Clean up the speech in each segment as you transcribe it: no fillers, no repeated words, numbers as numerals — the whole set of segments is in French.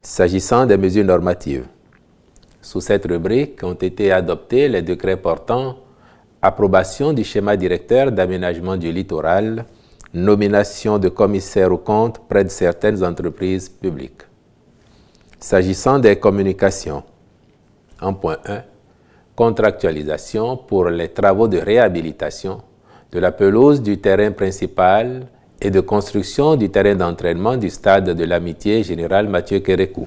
S'agissant des mesures normatives, sous cette rubrique ont été adoptés les décrets portant approbation du schéma directeur d'aménagement du littoral, nomination de commissaires aux comptes près de certaines entreprises publiques. S'agissant des communications, en point 1, contractualisation pour les travaux de réhabilitation de la pelouse du terrain principal et de construction du terrain d'entraînement du stade de l'Amitié Général Mathieu Kérékou.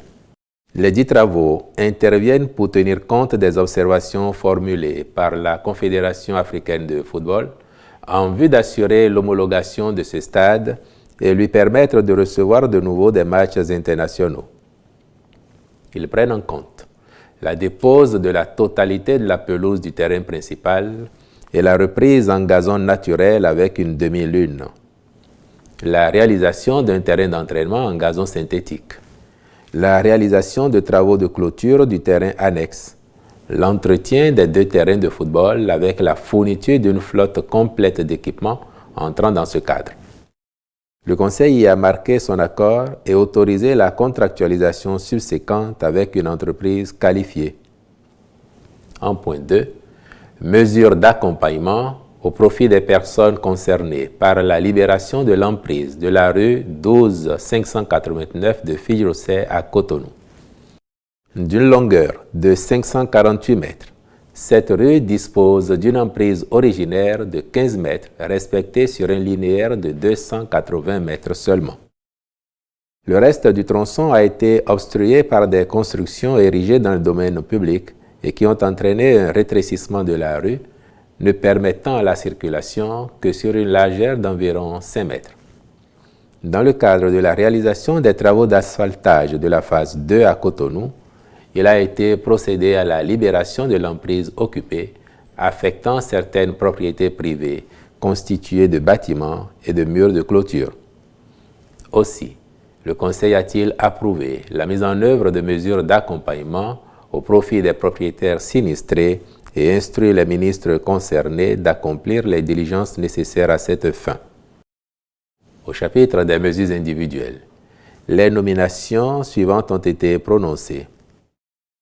Les dits travaux interviennent pour tenir compte des observations formulées par la Confédération africaine de football en vue d'assurer l'homologation de ce stade et lui permettre de recevoir de nouveau des matchs internationaux. Ils prennent en compte la dépose de la totalité de la pelouse du terrain principal et la reprise en gazon naturel avec une demi-lune, la réalisation d'un terrain d'entraînement en gazon synthétique, la réalisation de travaux de clôture du terrain annexe, l'entretien des 2 terrains de football avec la fourniture d'une flotte complète d'équipements entrant dans ce cadre. Le Conseil y a marqué son accord et autorisé la contractualisation subséquente avec une entreprise qualifiée. En point 2, mesures d'accompagnement au profit des personnes concernées par la libération de l'emprise de la rue 12 589 de Fidjrosset à Cotonou. D'une longueur de 548 mètres, cette rue dispose d'une emprise originaire de 15 mètres respectée sur un linéaire de 280 mètres seulement. Le reste du tronçon a été obstrué par des constructions érigées dans le domaine public et qui ont entraîné un rétrécissement de la rue, ne permettant la circulation que sur une largeur d'environ 5 mètres. Dans le cadre de la réalisation des travaux d'asphaltage de la phase 2 à Cotonou, il a été procédé à la libération de l'emprise occupée, affectant certaines propriétés privées constituées de bâtiments et de murs de clôture. Aussi, le Conseil a-t-il approuvé la mise en œuvre de mesures d'accompagnement au profit des propriétaires sinistrés et instruit les ministres concernés d'accomplir les diligences nécessaires à cette fin. Au chapitre des mesures individuelles, les nominations suivantes ont été prononcées.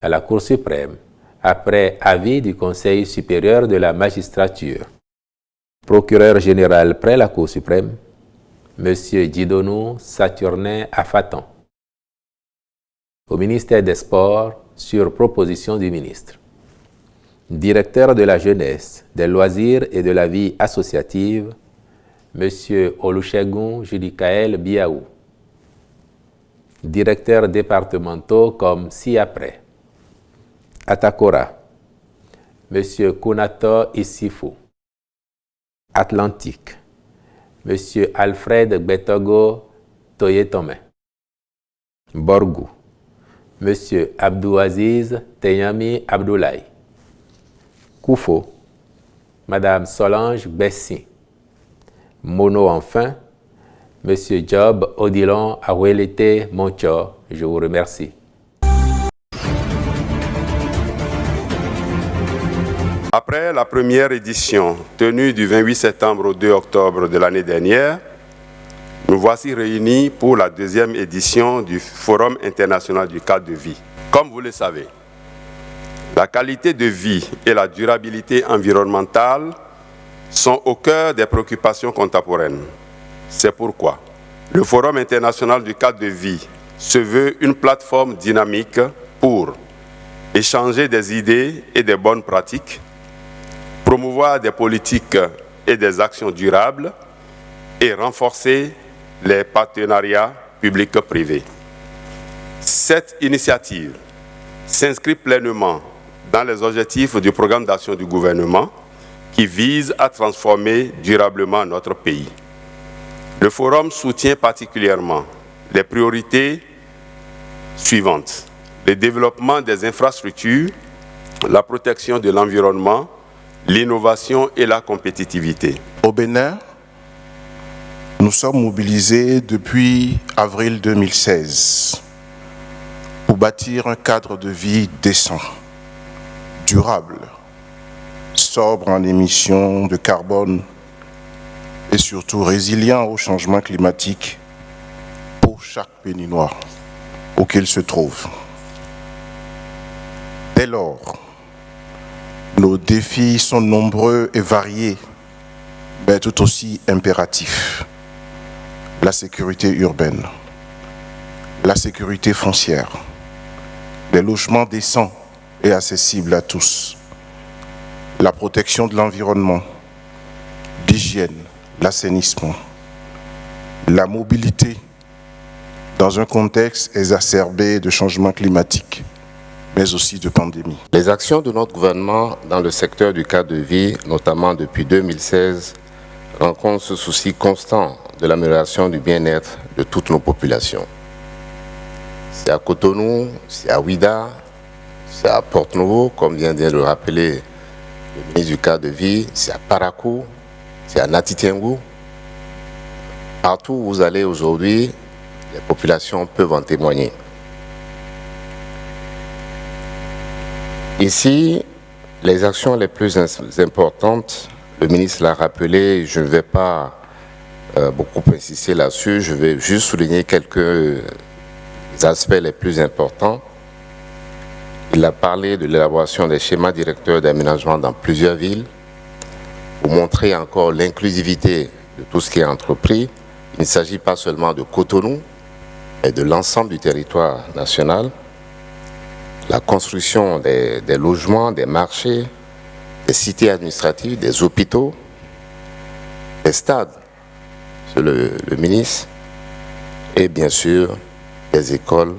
À la Cour suprême, après avis du Conseil supérieur de la magistrature. Procureur général près la Cour suprême, M. Djidonou Saturnin Afatan. Au ministère des Sports, sur proposition du ministre. Directeur de la jeunesse, des loisirs et de la vie associative, M. Olusegun Judikael Biaou. Directeurs départementaux comme ci-après. Atakora, M. Kunato Isifu. Atlantique, M. Alfred Gbetogo Toyetome. Borgou, M. Abdouaziz Teyami Abdoulaye. Koufo, Mme Solange Bessi. Mono enfin, M. Job Odilon Awelete Moncho. Je vous remercie. Après la première édition tenue du 28 septembre au 2 octobre de l'année dernière, nous voici réunis pour la deuxième édition du Forum international du cadre de vie. Comme vous le savez, la qualité de vie et la durabilité environnementale sont au cœur des préoccupations contemporaines. C'est pourquoi le Forum international du cadre de vie se veut une plateforme dynamique pour échanger des idées et des bonnes pratiques, promouvoir des politiques et des actions durables et renforcer les partenariats publics-privés. Cette initiative s'inscrit pleinement dans les objectifs du programme d'action du gouvernement qui vise à transformer durablement notre pays. Le Forum soutient particulièrement les priorités suivantes: le développement des infrastructures, la protection de l'environnement, l'innovation et la compétitivité. Au Bénin, nous sommes mobilisés depuis avril 2016 pour bâtir un cadre de vie décent, durable, sobre en émissions de carbone et surtout résilient au changement climatique pour chaque Béninois. où qu'ils se trouvent. Dès lors, nos défis sont nombreux et variés, mais tout aussi impératifs. La sécurité urbaine, la sécurité foncière, les logements décents et accessibles à tous, la protection de l'environnement, l'hygiène, l'assainissement, la mobilité dans un contexte exacerbé de changement climatique, mais aussi de pandémie. Les actions de notre gouvernement dans le secteur du cadre de vie, notamment depuis 2016, rencontrent ce souci constant de l'amélioration du bien-être de toutes nos populations. C'est à Cotonou, c'est à Ouida, c'est à Porto-Novo, comme vient de le rappeler le ministre du cadre de vie, c'est à Parakou, c'est à Natitengu. Partout où vous allez aujourd'hui, les populations peuvent en témoigner. Ici, les actions les plus importantes, le ministre l'a rappelé, je ne vais pas beaucoup insister là-dessus, je vais juste souligner quelques aspects les plus importants. Il a parlé de l'élaboration des schémas directeurs d'aménagement dans plusieurs villes pour montrer encore l'inclusivité de tout ce qui est entrepris. Il ne s'agit pas seulement de Cotonou, mais de l'ensemble du territoire national. La construction des logements, des marchés, des cités administratives, des hôpitaux, des stades, monsieur le ministre, et bien sûr des écoles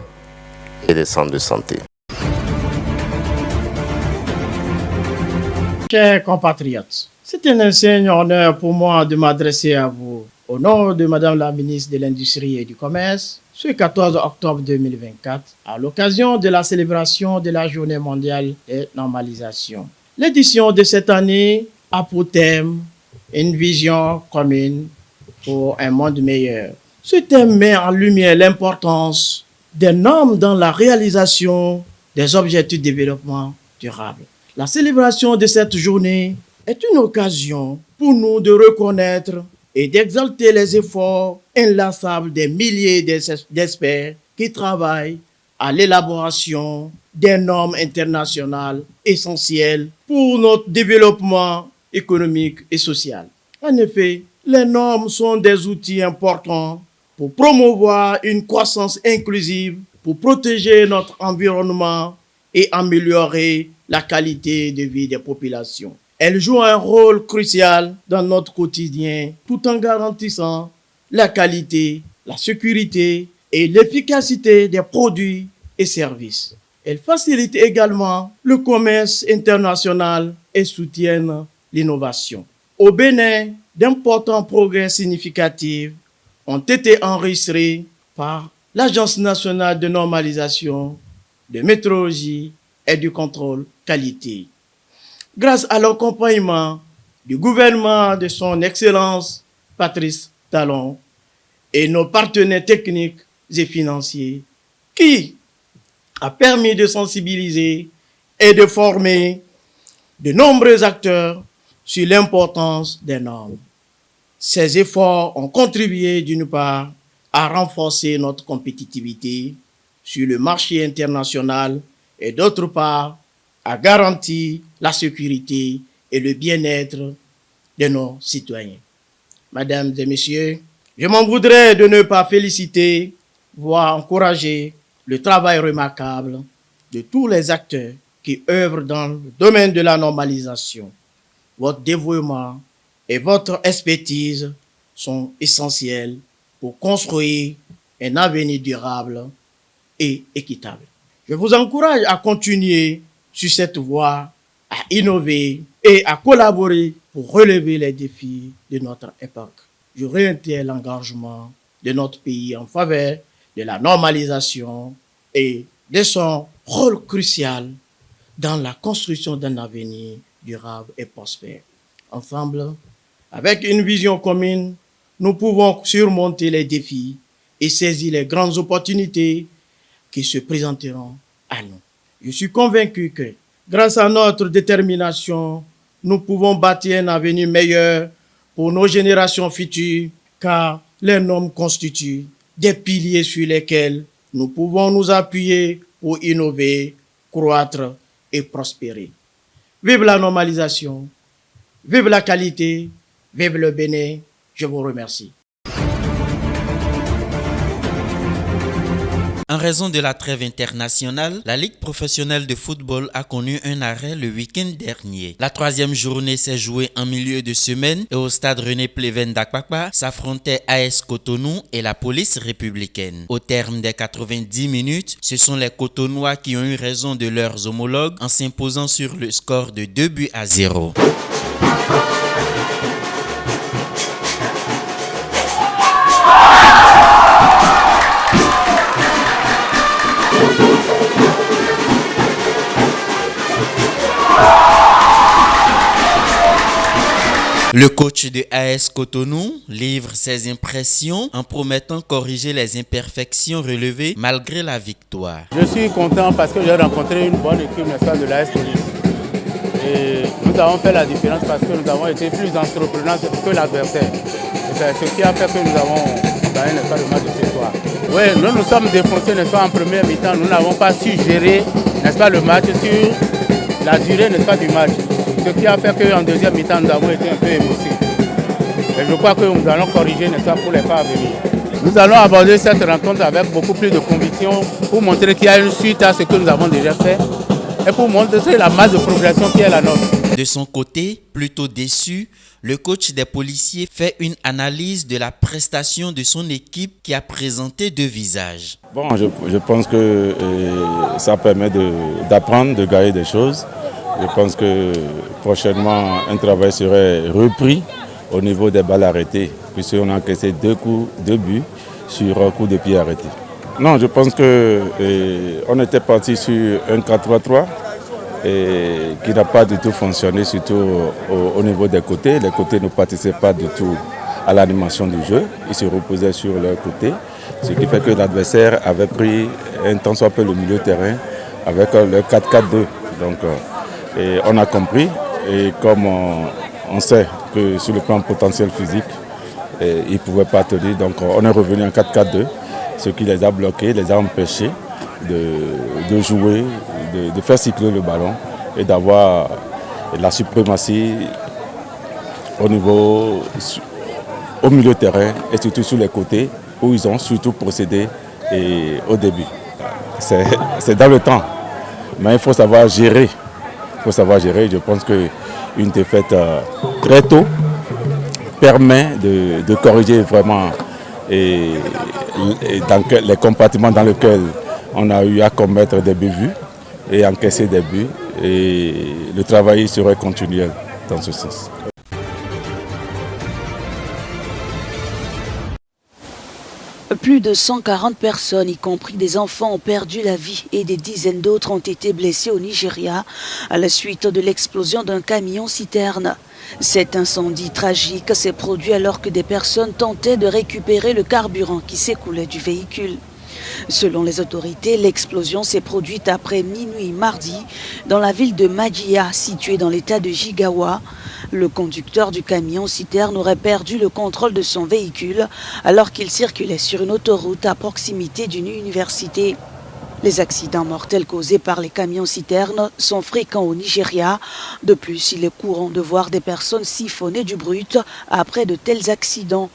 et des centres de santé. Chers compatriotes, c'est un insigne honneur pour moi de m'adresser à vous au nom de Madame la ministre de l'Industrie et du Commerce ce 14 octobre 2024 à l'occasion de la célébration de la Journée mondiale de normalisation. L'édition de cette année a pour thème une vision commune pour un monde meilleur. Ce thème met en lumière l'importance des normes dans la réalisation des objectifs de développement durable. La célébration de cette journée est une occasion pour nous de reconnaître et d'exalter les efforts inlassables des milliers d'experts qui travaillent à l'élaboration des normes internationales essentielles pour notre développement économique et social. En effet, les normes sont des outils importants pour promouvoir une croissance inclusive, pour protéger notre environnement et améliorer la qualité de vie des populations. Elles jouent un rôle crucial dans notre quotidien tout en garantissant la qualité, la sécurité et l'efficacité des produits et services. Elles facilitent également le commerce international et soutiennent l'innovation. Au Bénin, d'importants progrès significatifs ont été enregistrés par l'Agence nationale de normalisation, de métrologie et du contrôle qualité. Grâce à l'accompagnement du gouvernement de son Excellence Patrice Talon et nos partenaires techniques et financiers, qui a permis de sensibiliser et de former de nombreux acteurs sur l'importance des normes. Ces efforts ont contribué d'une part à renforcer notre compétitivité sur le marché international et d'autre part à garantir la sécurité et le bien-être de nos citoyens. Mesdames et messieurs, je m'en voudrais de ne pas féliciter, voire encourager le travail remarquable de tous les acteurs qui œuvrent dans le domaine de la normalisation. Votre dévouement et votre expertise sont essentiels pour construire un avenir durable et équitable. Je vous encourage à continuer sur cette voie, à innover et à collaborer pour relever les défis de notre époque. Je réitère l'engagement de notre pays en faveur de la normalisation et de son rôle crucial dans la construction d'un avenir durable et prospère. Ensemble, avec une vision commune, nous pouvons surmonter les défis et saisir les grandes opportunités qui se présenteront à nous. Je suis convaincu que, grâce à notre détermination, nous pouvons bâtir un avenir meilleur pour nos générations futures, car les normes constituent des piliers sur lesquels nous pouvons nous appuyer pour innover, croître et prospérer. Vive la normalisation, vive la qualité, vive le Bénin. Je vous remercie. En raison de la trêve internationale, la Ligue professionnelle de football a connu un arrêt le week-end dernier. La troisième journée s'est jouée en milieu de semaine et au stade René Pleven d'Akpakpa s'affrontaient AS Cotonou et la police républicaine. Au terme des 90 minutes, ce sont les Cotonouais qui ont eu raison de leurs homologues en s'imposant sur le score de 2-0. Le coach de AS Cotonou livre ses impressions en promettant corriger les imperfections relevées malgré la victoire. Je suis content parce que j'ai rencontré une bonne équipe de l'AS Police. Et nous avons fait la différence parce que nous avons été plus entreprenants que l'adversaire. C'est ce qui a fait que nous avons gagné le match de ce soir. Oui, nous nous sommes défoncés en première mi-temps. Nous n'avons pas su gérer le match sur la durée du match. Ce qui a fait qu'en deuxième mi-temps, nous avons été un peu émoussés. Et je crois que nous allons corriger pour les pas à venir. Nous allons aborder cette rencontre avec beaucoup plus de conviction pour montrer qu'il y a une suite à ce que nous avons déjà fait et pour montrer la masse de progression qui est la nôtre. De son côté, plutôt déçu, le coach des policiers fait une analyse de la prestation de son équipe qui a présenté deux visages. Bon, je pense que ça permet d'apprendre, de gagner des choses. Je pense que prochainement, un travail serait repris au niveau des balles arrêtées, puisqu'on a encaissé deux buts sur un coup de pied arrêté. Non, je pense qu'on était parti sur un 4-3-3 qui n'a pas du tout fonctionné, surtout au niveau des côtés. Les côtés ne participaient pas du tout à l'animation du jeu. Ils se reposaient sur leur côté, ce qui fait que l'adversaire avait pris un tant soit peu le milieu de terrain avec le 4-4-2. Donc, et on a compris, et comme on sait que sur le plan potentiel physique, ils ne pouvaient pas tenir, donc on est revenu en 4-4-2, ce qui les a bloqués, les a empêchés de jouer, de faire cycler le ballon et d'avoir la suprématie au milieu de terrain et surtout sur les côtés où ils ont surtout procédé au début. C'est dans le temps, mais il faut savoir gérer. Je pense qu'une défaite très tôt permet de corriger vraiment dans les compartiments dans lesquels on a eu à commettre des bévues et encaisser des buts. Et le travail serait continuel dans ce sens. Plus de 140 personnes, y compris des enfants, ont perdu la vie et des dizaines d'autres ont été blessés au Nigeria à la suite de l'explosion d'un camion-citerne. Cet incendie tragique s'est produit alors que des personnes tentaient de récupérer le carburant qui s'écoulait du véhicule. Selon les autorités, l'explosion s'est produite après minuit mardi dans la ville de Madjia, située dans l'état de Jigawa. Le conducteur du camion-citerne aurait perdu le contrôle de son véhicule alors qu'il circulait sur une autoroute à proximité d'une université. Les accidents mortels causés par les camions-citernes sont fréquents au Nigeria. De plus, il est courant de voir des personnes siphonner du brut après de tels accidents.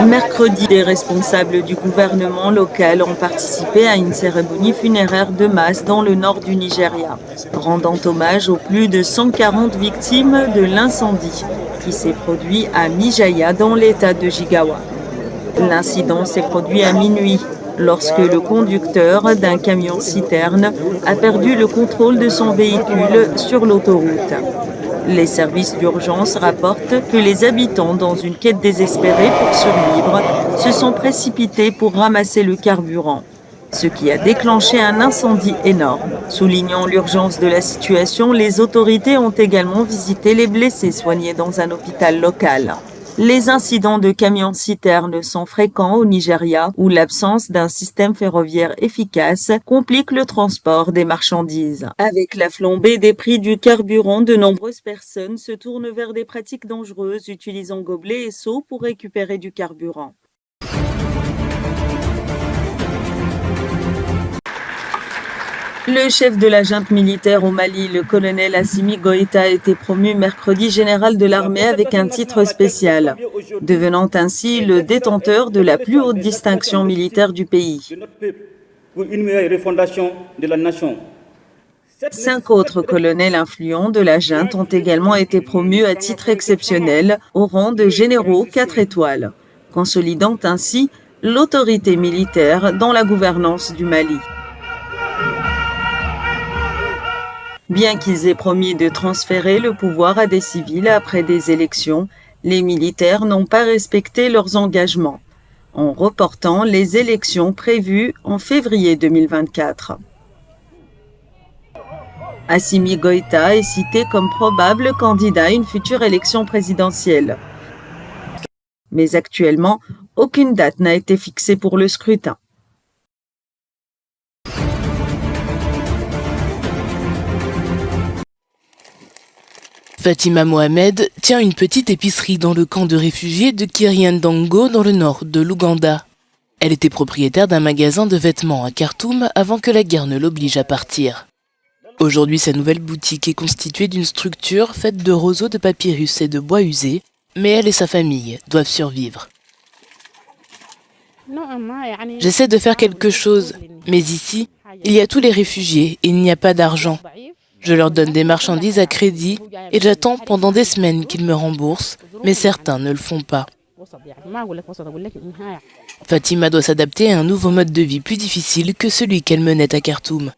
Mercredi, des responsables du gouvernement local ont participé à une cérémonie funéraire de masse dans le nord du Nigeria, rendant hommage aux plus de 140 victimes de l'incendie qui s'est produit à Mijaya dans l'état de Jigawa. L'incident s'est produit à minuit lorsque le conducteur d'un camion-citerne a perdu le contrôle de son véhicule sur l'autoroute. Les services d'urgence rapportent que les habitants, dans une quête désespérée pour survivre, se sont précipités pour ramasser le carburant, ce qui a déclenché un incendie énorme. Soulignant l'urgence de la situation, les autorités ont également visité les blessés soignés dans un hôpital local. Les incidents de camions-citernes sont fréquents au Nigeria, où l'absence d'un système ferroviaire efficace complique le transport des marchandises. Avec la flambée des prix du carburant, de nombreuses personnes se tournent vers des pratiques dangereuses, utilisant gobelets et seaux pour récupérer du carburant. Le chef de la junte militaire au Mali, le colonel Assimi Goïta, a été promu mercredi général de l'armée avec un titre spécial, devenant ainsi le détenteur de la plus haute distinction militaire du pays. 5 autres colonels influents de la junte ont également été promus à titre exceptionnel au rang de généraux 4 étoiles, consolidant ainsi l'autorité militaire dans la gouvernance du Mali. Bien qu'ils aient promis de transférer le pouvoir à des civils après des élections, les militaires n'ont pas respecté leurs engagements, en reportant les élections prévues en février 2024. Assimi Goïta est cité comme probable candidat à une future élection présidentielle. Mais actuellement, aucune date n'a été fixée pour le scrutin. Fatima Mohamed tient une petite épicerie dans le camp de réfugiés de Kiryandango dans le nord de l'Ouganda. Elle était propriétaire d'un magasin de vêtements à Khartoum avant que la guerre ne l'oblige à partir. Aujourd'hui, sa nouvelle boutique est constituée d'une structure faite de roseaux de papyrus et de bois usés, mais elle et sa famille doivent survivre. J'essaie de faire quelque chose, mais ici, il y a tous les réfugiés et il n'y a pas d'argent. Je leur donne des marchandises à crédit et j'attends pendant des semaines qu'ils me remboursent, mais certains ne le font pas. Fatima doit s'adapter à un nouveau mode de vie plus difficile que celui qu'elle menait à Khartoum.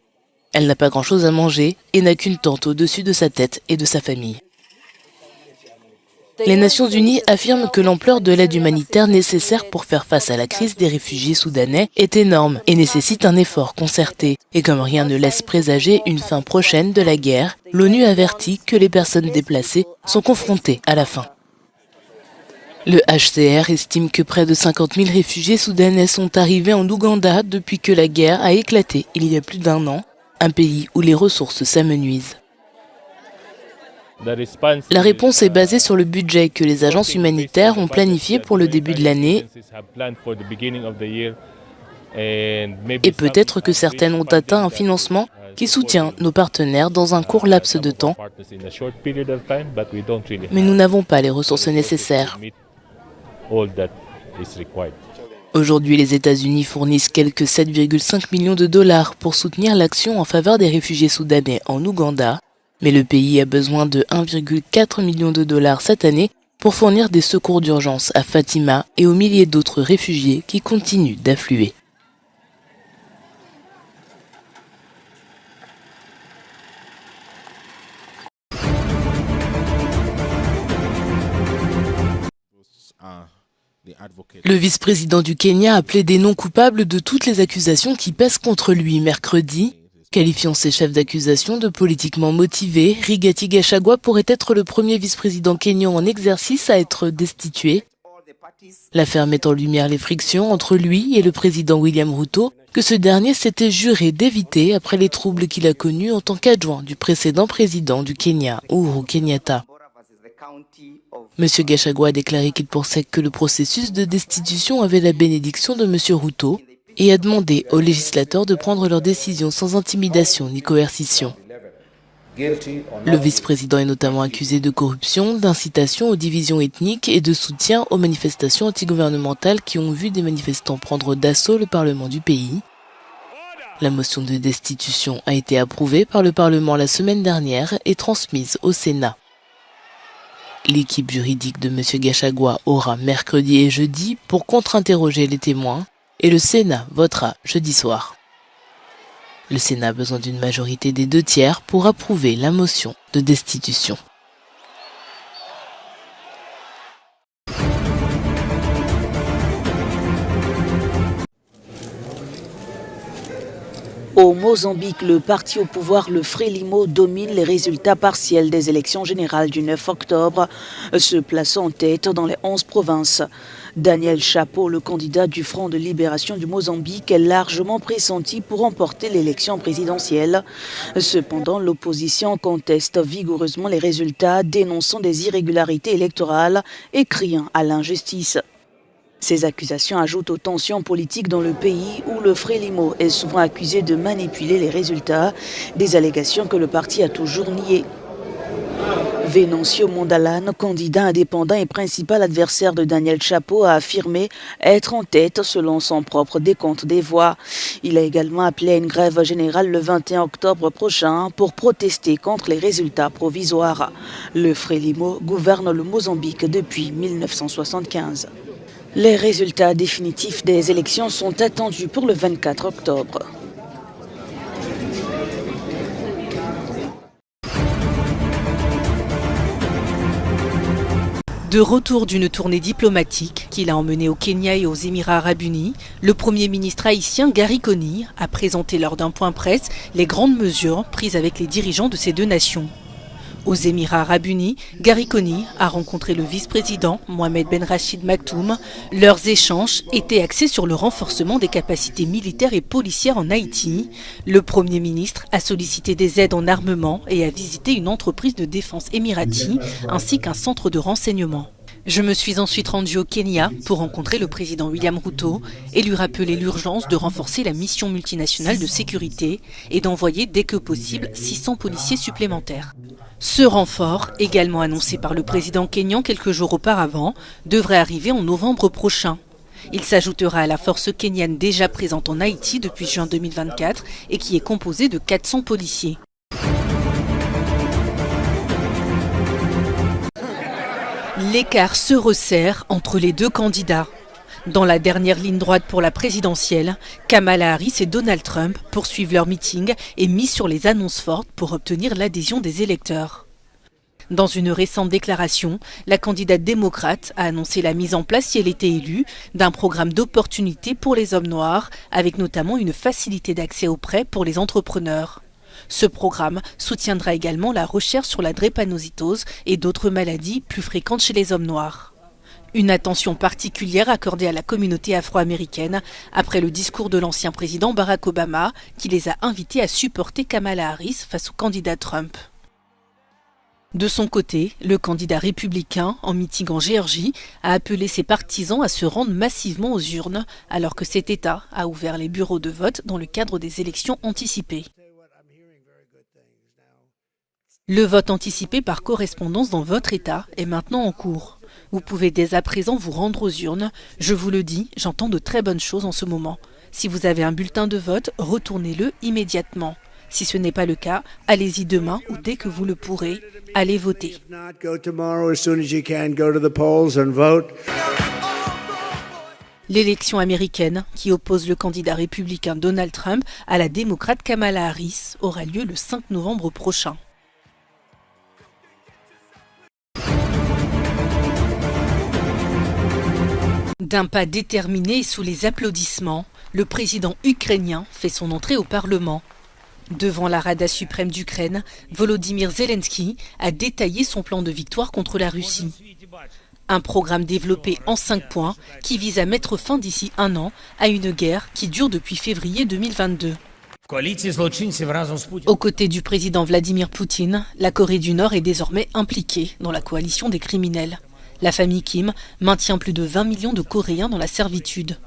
Elle n'a pas grand-chose à manger et n'a qu'une tente au-dessus de sa tête et de sa famille. Les Nations Unies affirment que l'ampleur de l'aide humanitaire nécessaire pour faire face à la crise des réfugiés soudanais est énorme et nécessite un effort concerté. Et comme rien ne laisse présager une fin prochaine de la guerre, l'ONU avertit que les personnes déplacées sont confrontées à la faim. Le HCR estime que près de 50 000 réfugiés soudanais sont arrivés en Ouganda depuis que la guerre a éclaté il y a plus d'1 an, un pays où les ressources s'amenuisent. La réponse est basée sur le budget que les agences humanitaires ont planifié pour le début de l'année et peut-être que certaines ont atteint un financement qui soutient nos partenaires dans un court laps de temps, mais nous n'avons pas les ressources nécessaires. Aujourd'hui, les États-Unis fournissent quelques 7,5 millions de dollars pour soutenir l'action en faveur des réfugiés soudanais en Ouganda, mais le pays a besoin de 1,4 million de dollars cette année pour fournir des secours d'urgence à Fatima et aux milliers d'autres réfugiés qui continuent d'affluer. Le vice-président du Kenya a plaidé non coupable de toutes les accusations qui pèsent contre lui mercredi. Qualifiant ses chefs d'accusation de politiquement motivés, Rigathi Gachagua pourrait être le premier vice-président kényan en exercice à être destitué. L'affaire met en lumière les frictions entre lui et le président William Ruto, que ce dernier s'était juré d'éviter après les troubles qu'il a connus en tant qu'adjoint du précédent président du Kenya, Uhuru Kenyatta. M. Gachagua a déclaré qu'il pensait que le processus de destitution avait la bénédiction de M. Ruto et a demandé aux législateurs de prendre leurs décisions sans intimidation ni coercition. Le vice-président est notamment accusé de corruption, d'incitation aux divisions ethniques et de soutien aux manifestations antigouvernementales qui ont vu des manifestants prendre d'assaut le Parlement du pays. La motion de destitution a été approuvée par le Parlement la semaine dernière et transmise au Sénat. L'équipe juridique de M. Gachagua aura mercredi et jeudi pour contre-interroger les témoins et le Sénat votera jeudi soir. Le Sénat a besoin d'une majorité des 2/3 pour approuver la motion de destitution. Au Mozambique, le parti au pouvoir, le Frelimo, domine les résultats partiels des élections générales du 9 octobre, se plaçant en tête dans les 11 provinces. Daniel Chapo, le candidat du Front de libération du Mozambique, est largement pressenti pour remporter l'élection présidentielle. Cependant, l'opposition conteste vigoureusement les résultats, dénonçant des irrégularités électorales et criant à l'injustice. Ces accusations ajoutent aux tensions politiques dans le pays où le Frelimo est souvent accusé de manipuler les résultats, des allégations que le parti a toujours niées. Venancio Mondlane, candidat indépendant et principal adversaire de Daniel Chapo, a affirmé être en tête selon son propre décompte des voix. Il a également appelé à une grève générale le 21 octobre prochain pour protester contre les résultats provisoires. Le Frelimo gouverne le Mozambique depuis 1975. Les résultats définitifs des élections sont attendus pour le 24 octobre. De retour d'une tournée diplomatique qu'il a emmenée au Kenya et aux Émirats arabes unis, le Premier ministre haïtien Gary Conille a présenté lors d'un point presse les grandes mesures prises avec les dirigeants de ces deux nations. Aux Émirats arabes unis, Gary Conille a rencontré le vice-président Mohamed Ben Rachid Maktoum. Leurs échanges étaient axés sur le renforcement des capacités militaires et policières en Haïti. Le Premier ministre a sollicité des aides en armement et a visité une entreprise de défense émirati ainsi qu'un centre de renseignement. Je me suis ensuite rendu au Kenya pour rencontrer le président William Ruto et lui rappeler l'urgence de renforcer la mission multinationale de sécurité et d'envoyer dès que possible 600 policiers supplémentaires. Ce renfort, également annoncé par le président kényan quelques jours auparavant, devrait arriver en novembre prochain. Il s'ajoutera à la force kenyane déjà présente en Haïti depuis juin 2024 et qui est composée de 400 policiers. L'écart se resserre entre les deux candidats. Dans la dernière ligne droite pour la présidentielle, Kamala Harris et Donald Trump poursuivent leur meeting et misent sur les annonces fortes pour obtenir l'adhésion des électeurs. Dans une récente déclaration, la candidate démocrate a annoncé la mise en place, si elle était élue, d'un programme d'opportunités pour les hommes noirs, avec notamment une facilité d'accès aux prêts pour les entrepreneurs. Ce programme soutiendra également la recherche sur la drépanocytose et d'autres maladies plus fréquentes chez les hommes noirs. Une attention particulière accordée à la communauté afro-américaine après le discours de l'ancien président Barack Obama qui les a invités à supporter Kamala Harris face au candidat Trump. De son côté, le candidat républicain, en meeting en Géorgie, a appelé ses partisans à se rendre massivement aux urnes alors que cet État a ouvert les bureaux de vote dans le cadre des élections anticipées. Le vote anticipé par correspondance dans votre État est maintenant en cours. Vous pouvez dès à présent vous rendre aux urnes. Je vous le dis, j'entends de très bonnes choses en ce moment. Si vous avez un bulletin de vote, retournez-le immédiatement. Si ce n'est pas le cas, allez-y demain ou dès que vous le pourrez. Allez voter. L'élection américaine, qui oppose le candidat républicain Donald Trump à la démocrate Kamala Harris, aura lieu le 5 novembre prochain. D'un pas déterminé et sous les applaudissements, le président ukrainien fait son entrée au Parlement. Devant la Rada suprême d'Ukraine, Volodymyr Zelensky a détaillé son plan de victoire contre la Russie. Un programme développé en 5 points qui vise à mettre fin d'ici 1 an à une guerre qui dure depuis février 2022. Aux côtés du président Vladimir Poutine, la Corée du Nord est désormais impliquée dans la coalition des criminels. La famille Kim maintient plus de 20 millions de Coréens dans la servitude.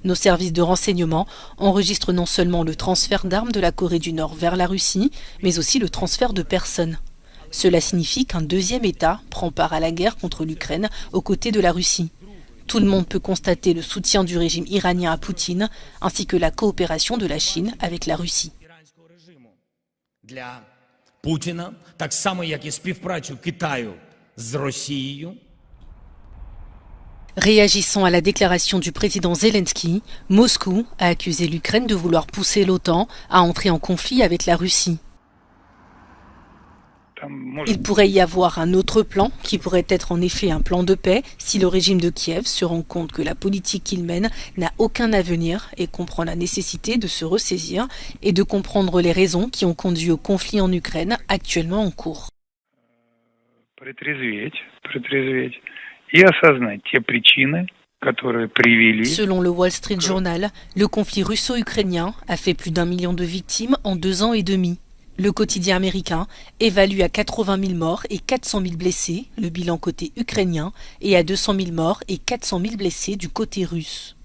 Nos services de renseignement enregistrent non seulement le transfert d'armes de la Corée du Nord vers la Russie, mais aussi le transfert de personnes. Cela signifie qu'un deuxième État prend part à la guerre contre l'Ukraine aux côtés de la Russie. Tout le monde peut constater le soutien du régime iranien à Poutine, ainsi que la coopération de la Chine avec la Russie. Réagissant à la déclaration du président Zelensky, Moscou a accusé l'Ukraine de vouloir pousser l'OTAN à entrer en conflit avec la Russie. Il pourrait y avoir un autre plan, qui pourrait être en effet un plan de paix, si le régime de Kiev se rend compte que la politique qu'il mène n'a aucun avenir et comprend la nécessité de se ressaisir et de comprendre les raisons qui ont conduit au conflit en Ukraine actuellement en cours. Selon le Wall Street Journal, le conflit russo-ukrainien a fait plus d'1 million de victimes en 2 ans et demi. Le quotidien américain évalue à 80 000 morts et 400 000 blessés le bilan côté ukrainien et à 200 000 morts et 400 000 blessés du côté russe.